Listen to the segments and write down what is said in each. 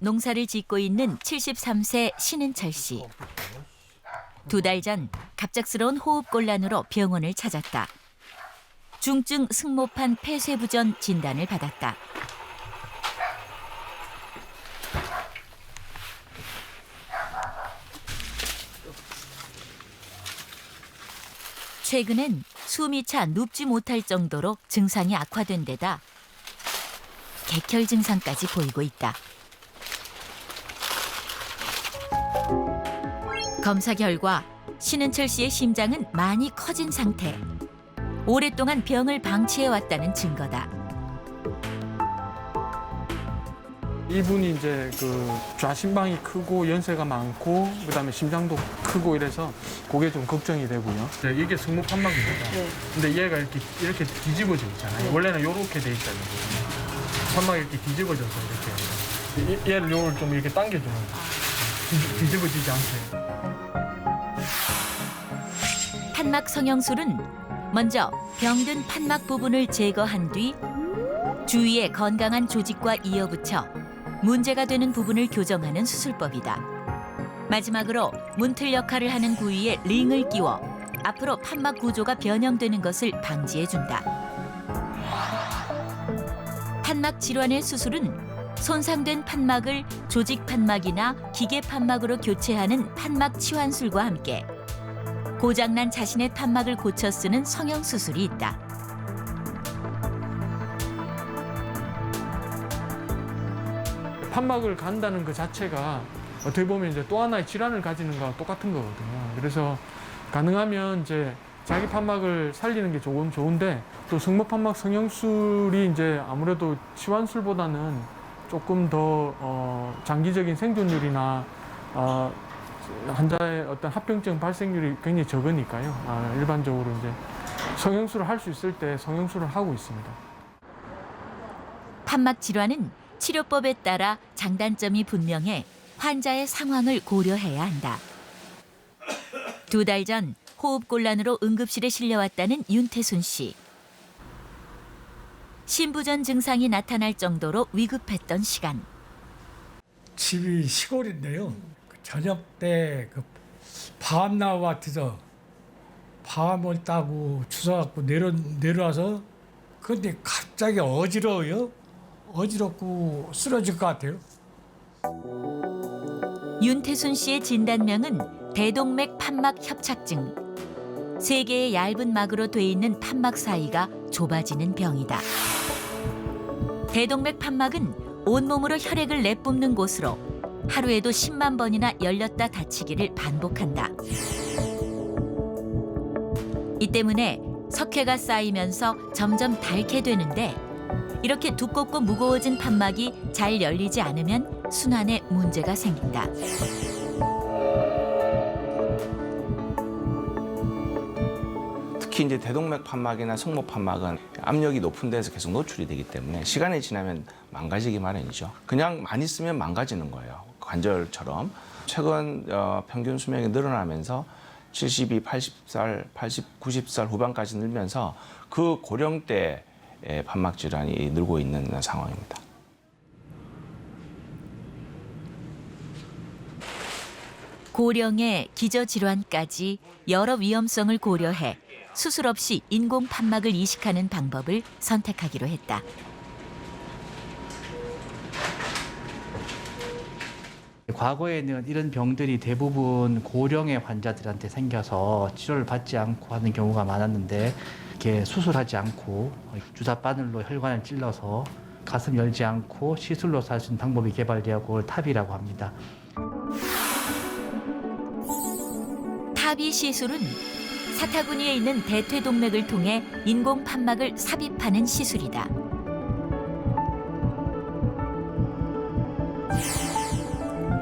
농사를 짓고 있는 73세 신은철 씨. 2달 전 갑작스러운 호흡곤란으로 병원을 찾았다. 중증 승모판 폐쇄부전 진단을 받았다. 최근엔 숨이 차 눕지 못할 정도로 증상이 악화된 데다 객혈 증상까지 보이고 있다. 검사 결과 신은철 씨의 심장은 많이 커진 상태. 오랫동안 병을 방치해왔다는 증거다. 이분이 이제 좌심방이 크고 연세가 많고 그다음에 심장도 크고 이래서 그게 좀 걱정이 되고요. 이게 승모판막입니다. 네. 근데 얘가 이렇게 뒤집어져 있잖아요. 네. 원래는 이렇게 돼 있잖아요. 판막이 이렇게 뒤집어져서 이렇게 얘를 요걸 좀 이렇게 당겨주는 거예요. 뒤집어지지 않게. 판막 성형술은 먼저 병든 판막 부분을 제거한 뒤 주위에 건강한 조직과 이어붙여 문제가 되는 부분을 교정하는 수술법이다. 마지막으로 문틀 역할을 하는 부위에 링을 끼워 앞으로 판막 구조가 변형되는 것을 방지해준다. 판막 질환의 수술은 손상된 판막을 조직 판막이나 기계 판막으로 교체하는 판막 치환술과 함께 고장난 자신의 판막을 고쳐 쓰는 성형수술이 있다. 판막을 간다는 그 자체가 어떻게 보면 이제 또 하나의 질환을 가지는 거와 똑같은 거거든요. 그래서 가능하면 이제 자기 판막을 살리는 게 좋은데 또 승모판막 성형술이 이제 아무래도 치환술보다는 조금 더 장기적인 생존율이나 환자의 어떤 합병증 발생률이 굉장히 적으니까요. 일반적으로 이제 성형술을 할 수 있을 때 성형술을 하고 있습니다. 판막 질환은 치료법에 따라 장단점이 분명해 환자의 상황을 고려해야 한다. 2달 전 호흡곤란으로 응급실에 실려왔다는 윤태순 씨. 심부전 증상이 나타날 정도로 위급했던 시간. 집이 시골인데요. 저녁 때 밤나무 밭에서 밤을 따고 주워갖고 내려와서 근데 갑자기 어지러워요. 어지럽고 쓰러질 것 같아요. 윤태순 씨의 진단명은 대동맥 판막 협착증. 3개의 얇은 막으로 돼 있는 판막 사이가 좁아지는 병이다. 대동맥 판막은 온몸으로 혈액을 내뿜는 곳으로 하루에도 10만 번이나 열렸다 닫히기를 반복한다. 이 때문에 석회가 쌓이면서 점점 닳게 되는데 이렇게 두껍고 무거워진 판막이 잘 열리지 않으면 순환에 문제가 생긴다. 특히 이제 대동맥 판막이나 승모 판막은 압력이 높은 데서 계속 노출이 되기 때문에 시간이 지나면 망가지기 마련이죠. 그냥 많이 쓰면 망가지는 거예요. 관절처럼. 최근 평균 수명이 늘어나면서 72, 80살, 80, 90살 후반까지 늘면서 그 고령대 판막 질환이 늘고 있는 상황입니다. 고령의 기저질환까지 여러 위험성을 고려해 수술 없이 인공 판막을 이식하는 방법을 선택하기로 했다. 과거에는 이런 병들이 대부분 고령의 환자들한테 생겨서 치료를 받지 않고 하는 경우가 많았는데 이렇게 수술하지 않고 주사 바늘로 혈관을 찔러서 가슴 열지 않고 시술로 살 수 있는 방법이 개발되었고 탑이라고 합니다. 탑이 시술은 사타구니에 있는 대퇴동맥을 통해 인공 판막을 삽입하는 시술이다.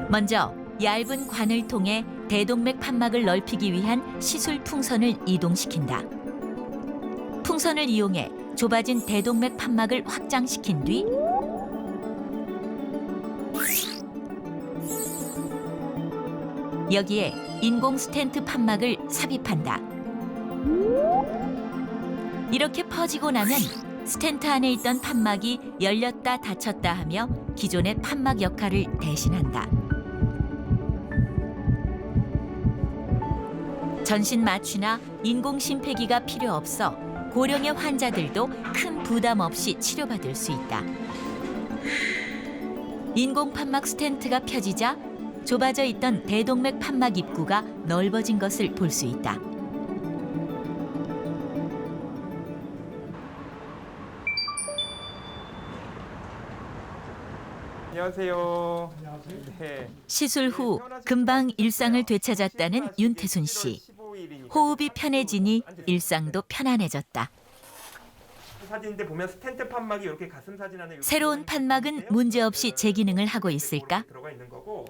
먼저 얇은 관을 통해 대동맥 판막을 넓히기 위한 시술 풍선을 이동시킨다. 풍선을 이용해 좁아진 대동맥 판막을 확장시킨 뒤 여기에 인공 스텐트 판막을 삽입한다. 이렇게 퍼지고 나면 스텐트 안에 있던 판막이 열렸다 닫혔다 하며 기존의 판막 역할을 대신한다. 전신 마취나 인공 심폐기가 필요 없어 고령의 환자들도 큰 부담 없이 치료받을 수 있다. 인공 판막 스텐트가 펴지자 좁아져 있던 대동맥 판막 입구가 넓어진 것을 볼 수 있다. 안녕하세요. 네. 시술 후 금방 일상을 되찾았다는 윤태순 씨. 호흡이 편해지니 일상도 편안해졌다. 사진인데 보면 스텐트 판막이 이렇게 가슴 사진 안에 새로운 판막은 문제없이 제 기능을 하고 있을까? 들어가 있는 거고.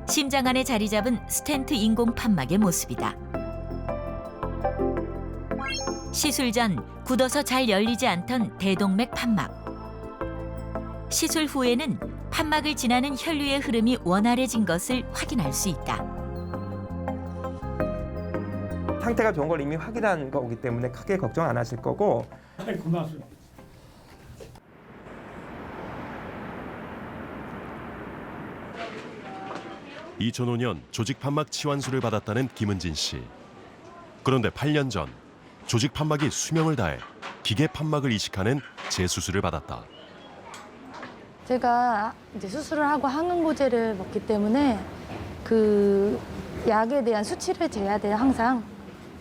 심장 안에 자리 잡은 스텐트 인공 판막의 모습이다. 시술 전 굳어서 잘 열리지 않던 대동맥 판막. 시술 후에는 판막을 지나는 혈류의 흐름이 원활해진 것을 확인할 수 있다. 상태가 좋은 걸 이미 확인한 거기 때문에 크게 걱정 안 하실 거고. 고맙습니다. 2005년 조직 판막 치환술을 받았다는 김은진 씨. 그런데 8년 전 조직 판막이 수명을 다해 기계 판막을 이식하는 재수술을 받았다. 제가 이제 수술을 하고 항응고제를 먹기 때문에 그 약에 대한 수치를 재야 돼요, 항상.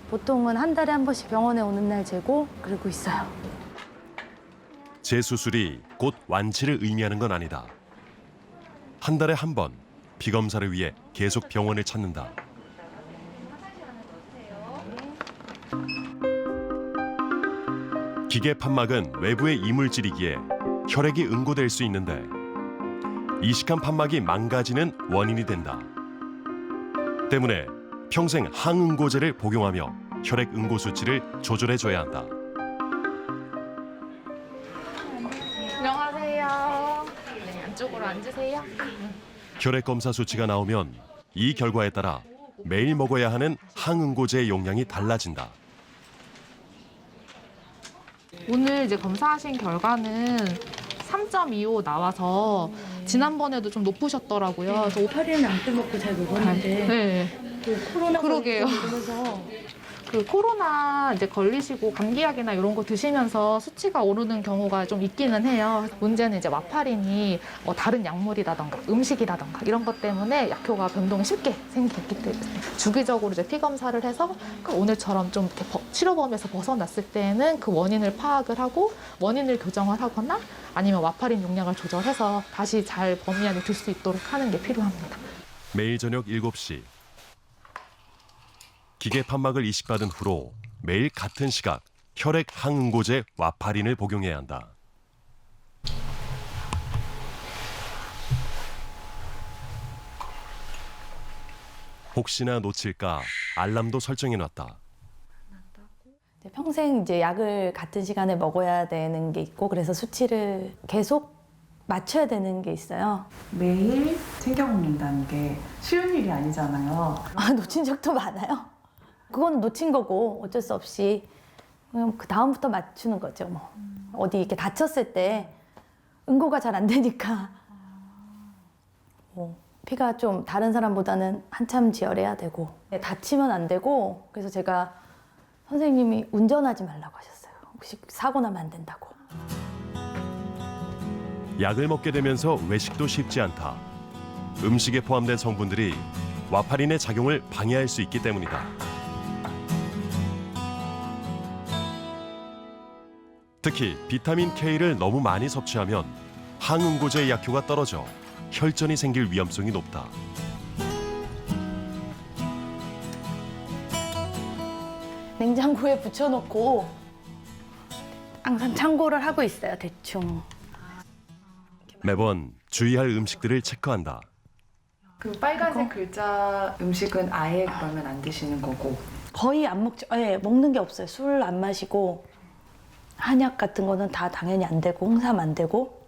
보통은 한 달에 한 번씩 병원에 오는 날 재고 그러고 있어요. 재수술이 곧 완치를 의미하는 건 아니다. 한 달에 한 번 피검사를 위해 계속 병원을 찾는다. 기계 판막은 외부의 이물질이기에 혈액이 응고될 수 있는데 이식한 판막이 망가지는 원인이 된다. 때문에 평생 항응고제를 복용하며 혈액 응고 수치를 조절해줘야 한다. 안녕하세요. 네, 안쪽으로 앉으세요. 혈액 검사 수치가 나오면 이 결과에 따라 매일 먹어야 하는 항응고제의 용량이 달라진다. 오늘 이제 검사하신 결과는 3.25 나와서 지난번에도 좀 높으셨더라고요. 그래서 파리는 안 빼먹고 잘 먹었는데 네. 코로나 그러게요. 걸려서 그 코로나 이제 걸리시고 감기약이나 이런 거 드시면서 수치가 오르는 경우가 좀 있기는 해요. 문제는 이제 와파린이 다른 약물이라던가 음식이라던가 이런 것 때문에 약효가 변동이 쉽게 생기기 때문에 주기적으로 이제 피 검사를 해서 오늘처럼 좀 이렇게 치료 범위에서 벗어났을 때는 그 원인을 파악을 하고 원인을 교정을 하거나 아니면 와파린 용량을 조절해서 다시 잘 범위 안에 들 수 있도록 하는 게 필요합니다. 매일 저녁 7시. 기계 판막을 이식받은 후로 매일 같은 시각 혈액 항응고제 와파린을 복용해야 한다. 혹시나 놓칠까 알람도 설정해놨다. 평생 이제 약을 같은 시간에 먹어야 되는 게 있고 그래서 수치를 계속 맞춰야 되는 게 있어요. 매일 챙겨 먹는다는 게 쉬운 일이 아니잖아요. 놓친 적도 많아요. 그건 놓친 거고 어쩔 수 없이 그냥 그 다음부터 맞추는 거죠. 뭐 어디 이렇게 다쳤을 때 응고가 잘 안 되니까 피가 좀 다른 사람보다는 한참 지혈해야 되고 다치면 안 되고 그래서 제가 선생님이 운전하지 말라고 하셨어요. 혹시 사고 나면 안 된다고. 약을 먹게 되면서 외식도 쉽지 않다. 음식에 포함된 성분들이 와파린의 작용을 방해할 수 있기 때문이다. 특히 비타민 K를 너무 많이 섭취하면 항응고제의 약효가 떨어져 혈전이 생길 위험성이 높다. 냉장고에 붙여놓고 항상 참고를 하고 있어요. 대충. 매번 주의할 음식들을 체크한다. 그 빨간색 글자 음식은 아예 그러면 안 드시는 거고. 거의 안 먹죠. 네, 먹는 게 없어요. 술 안 마시고 한약 같은 거는 다 당연히 안 되고 홍삼 안 되고.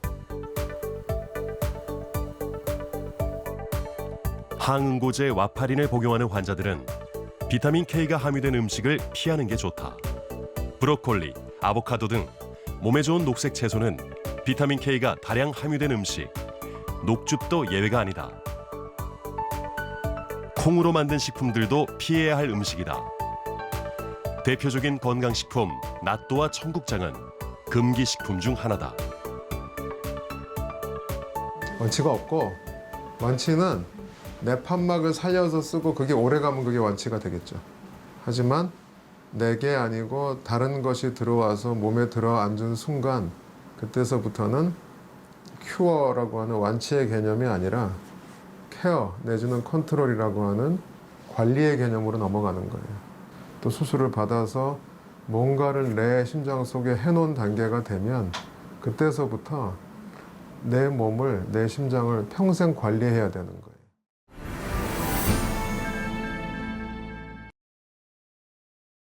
항응고제 와파린을 복용하는 환자들은 비타민 K가 함유된 음식을 피하는 게 좋다. 브로콜리, 아보카도 등 몸에 좋은 녹색 채소는 비타민 K가 다량 함유된 음식. 녹즙도 예외가 아니다. 콩으로 만든 식품들도 피해야 할 음식이다. 대표적인 건강식품 낫또와 청국장은 금기 식품 중 하나다. 원치가 없고 원치는 내 판막을 살려서 쓰고 그게 오래가면 그게 원치가 되겠죠. 하지만 내게 아니고 다른 것이 들어와서 몸에 들어앉은 순간 그때서부터는 큐어라고 하는 완치의 개념이 아니라 케어 내지는 컨트롤이라고 하는 관리의 개념으로 넘어가는 거예요. 또 수술을 받아서 뭔가를 내 심장 속에 해놓은 단계가 되면 그때서부터 내 몸을, 내 심장을 평생 관리해야 되는 거예요.